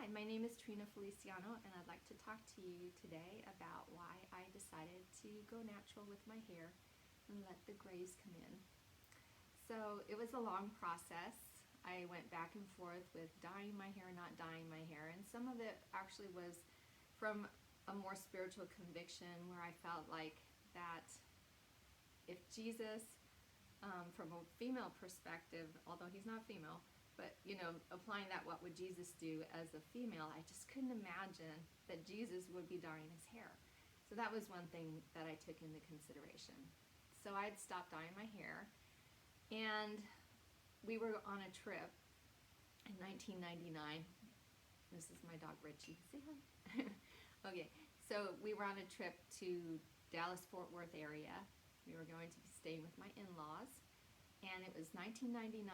Hi, my name is Trina Feliciano, and I'd like to talk to you today about why I decided to go natural with my hair and let the grays come in. So it was a long process. I went back and forth with dyeing my hair, not dyeing my hair, and some of it actually was from a more spiritual conviction where I felt like that if Jesus, from a female perspective, although he's not female, but applying that, what would Jesus do as a female? I just couldn't imagine that Jesus would be dyeing his hair. So that was one thing that I took into consideration. So I had stopped dyeing my hair, and we were on a trip in 1999. This is my dog Richie. Say hi. Okay, so we were on a trip to Dallas-Fort Worth area. We were going to be staying with my in-laws, and it was 1999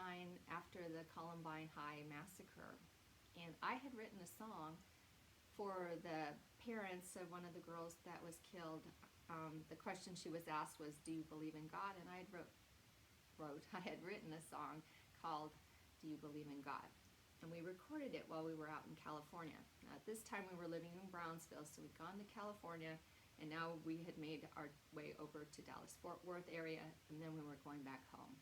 after the Columbine High massacre. And I had written a song for the parents of one of the girls that was killed. The question she was asked was, "Do you believe in God?" And I had written a song called "Do You Believe in God?" And we recorded it while we were out in California. Now, at this time we were living in Brownsville, so we'd gone to California, and now we had made our way over to Dallas-Fort Worth area, and then we were going back home.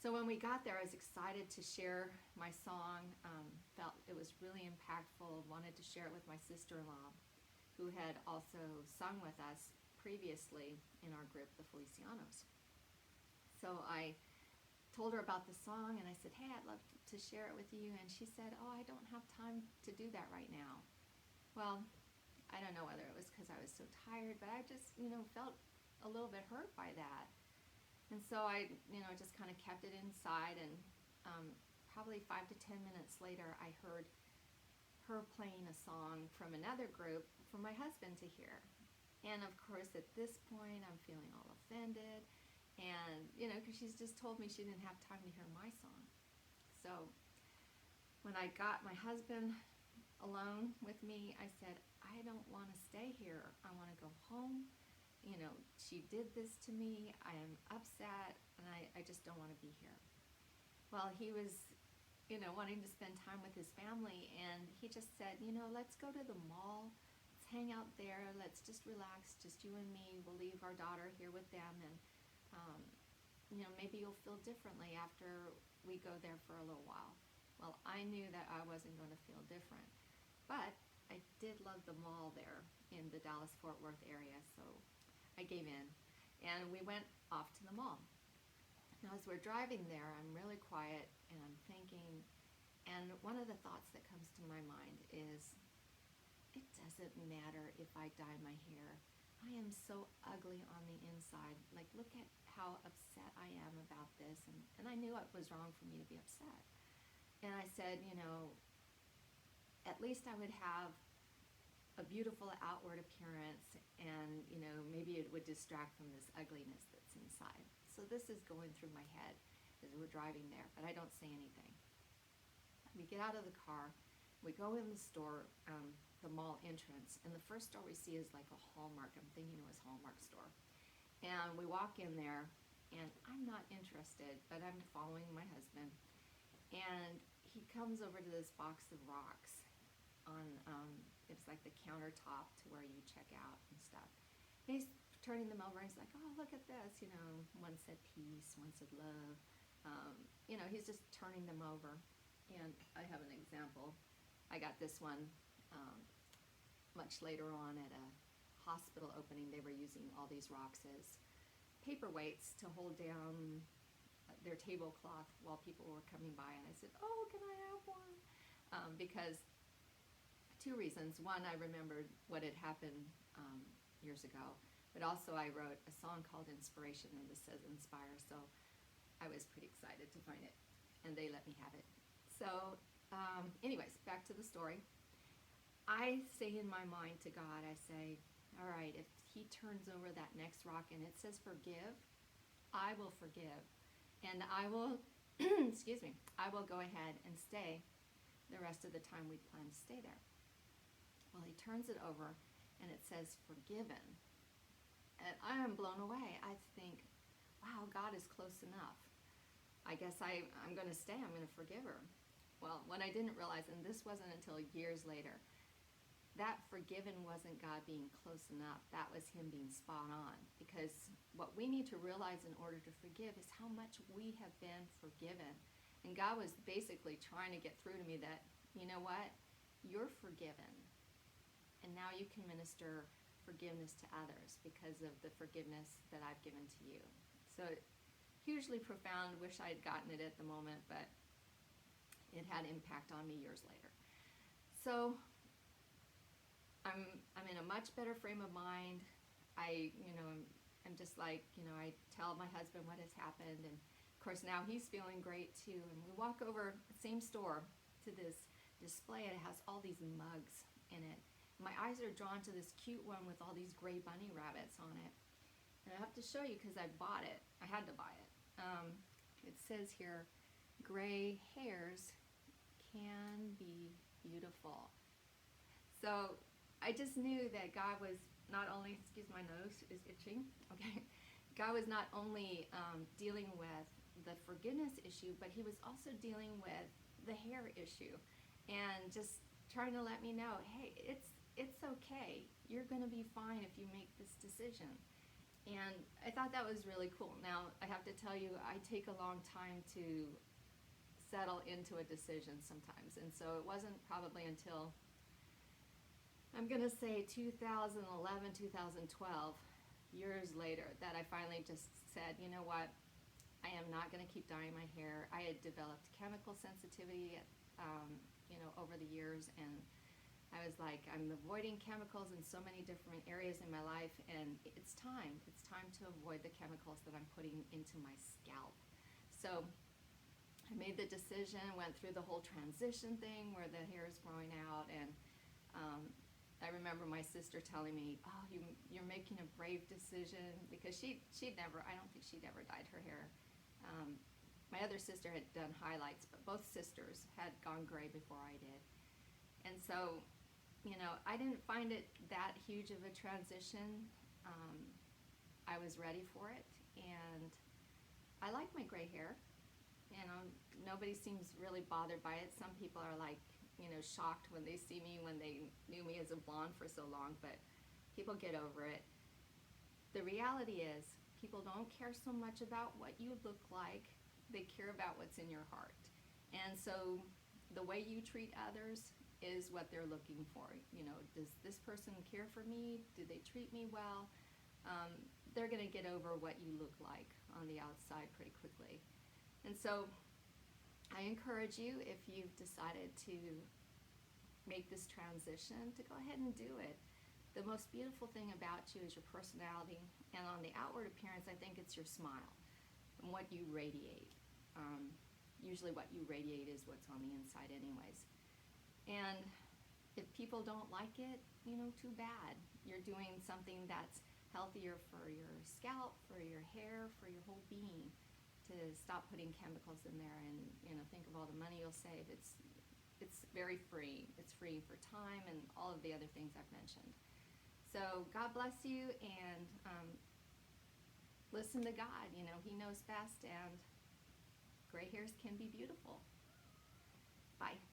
So when we got there, I was excited to share my song, felt it was really impactful, wanted to share it with my sister-in-law, who had also sung with us previously in our group, the Felicianos. So I told her about the song, and I said, "Hey, I'd love to share it with you." And she said, "Oh, I don't have time to do that right now." Well, I don't know whether it was because I was so tired, but I just, felt a little bit hurt by that. And so I, just kind of kept it inside, and probably 5 to 10 minutes later, I heard her playing a song from another group for my husband to hear. And of course, at this point, I'm feeling all offended, and, because she's just told me she didn't have time to hear my song. So when I got my husband alone with me, I said, "I don't want to stay here. I want to go home. She did this to me. I am upset, and I just don't want to be here." Well, he was, wanting to spend time with his family, and he just said, "Let's go to the mall. Let's hang out there. Let's just relax, just you and me. We'll leave our daughter here with them, and, maybe you'll feel differently after we go there for a little while." Well, I knew that I wasn't going to feel different, but I did love the mall there in the Dallas-Fort Worth area, so I gave in, and we went off to the mall. Now, as we're driving there, I'm really quiet, and I'm thinking, and one of the thoughts that comes to my mind is, it doesn't matter if I dye my hair. I am so ugly on the inside. Like, look at how upset I am about this, and I knew it was wrong for me to be upset. And I said, at least I would have a beautiful outward appearance, and maybe it would distract from this ugliness that's inside. So this is going through my head as we're driving there, but I don't say anything. We get out of the car, we go in the store, the mall entrance, and the first store we see is like a Hallmark. I'm thinking it was Hallmark store. And we walk in there, and I'm not interested, but I'm following my husband, and he comes over to this box of rocks on, it's like the countertop to where you check out and stuff. And he's turning them over, and he's like, "Oh, look at this." One said peace, one said love. He's just turning them over. And I have an example. I got this one much later on at a hospital opening. They were using all these rocks as paperweights to hold down their tablecloth while people were coming by, and I said, "Oh, can I have one?" Because two reasons. One, I remembered what had happened years ago, but also I wrote a song called Inspiration, and this says inspire, so I was pretty excited to find it, and they let me have it. So anyways, back to the story. I say in my mind to God, I say, all right, if he turns over that next rock and it says forgive, I will forgive, and I will, excuse me, I will go ahead and stay the rest of the time we plan to stay there. Well, he turns it over, and it says forgiven, and I am blown away. I think, wow, God is close enough. I guess I'm going to stay. I'm going to forgive her. well, what I didn't realize, and this wasn't until years later, that forgiven wasn't God being close enough. That was him being spot on. Because what we need to realize in order to forgive is how much we have been forgiven. And God was basically trying to get through to me that, you know what? You're forgiven. And now you can minister forgiveness to others because of the forgiveness that I've given to you. So hugely profound. Wish I had gotten it at the moment, but it had impact on me years later. So I'm in a much better frame of mind. I'm just like, I tell my husband what has happened, and of course now he's feeling great too. And we walk over the same store to this display, and it has all these mugs in it. My eyes are drawn to this cute one with all these gray bunny rabbits on it. And I have to show you because I bought it. I had to buy it. It says here, gray hairs can be beautiful. So I just knew that God was not only, excuse my nose is itching, okay. God was not only dealing with the forgiveness issue, but he was also dealing with the hair issue. And just trying to let me know, hey, it's okay. You're going to be fine if you make this decision. And I thought that was really cool. Now, I have to tell you, I take a long time to settle into a decision sometimes. And so it wasn't probably until, I'm going to say 2011, 2012, years later, that I finally just said, you know what? I am not going to keep dyeing my hair. I had developed chemical sensitivity, over the years, and I was like, I'm avoiding chemicals in so many different areas in my life, and it's time to avoid the chemicals that I'm putting into my scalp. So I made the decision, went through the whole transition thing where the hair is growing out, and I remember my sister telling me, oh, you're making a brave decision, because I don't think she'd ever dyed her hair. My other sister had done highlights, but both sisters had gone gray before I did. And so, I didn't find it that huge of a transition. I was ready for it, and I like my gray hair. Nobody seems really bothered by it. Some people are like, shocked when they see me, when they knew me as a blonde for so long, but people get over it. The reality is, people don't care so much about what you look like. They care about what's in your heart. And so the way you treat others is what they're looking for. Does this person care for me? Do they treat me well? They're going to get over what you look like on the outside pretty quickly. And so I encourage you, if you've decided to make this transition, to go ahead and do it. The most beautiful thing about you is your personality, and on the outward appearance, I think it's your smile and what you radiate. Usually what you radiate is what's on the inside anyways. And if people don't like it, too bad. You're doing something that's healthier for your scalp, for your hair, for your whole being, to stop putting chemicals in there, and think of all the money you'll save. It's very free. It's free for time and all of the other things I've mentioned. So God bless you, and listen to God. He knows best, and gray hairs can be beautiful. Bye.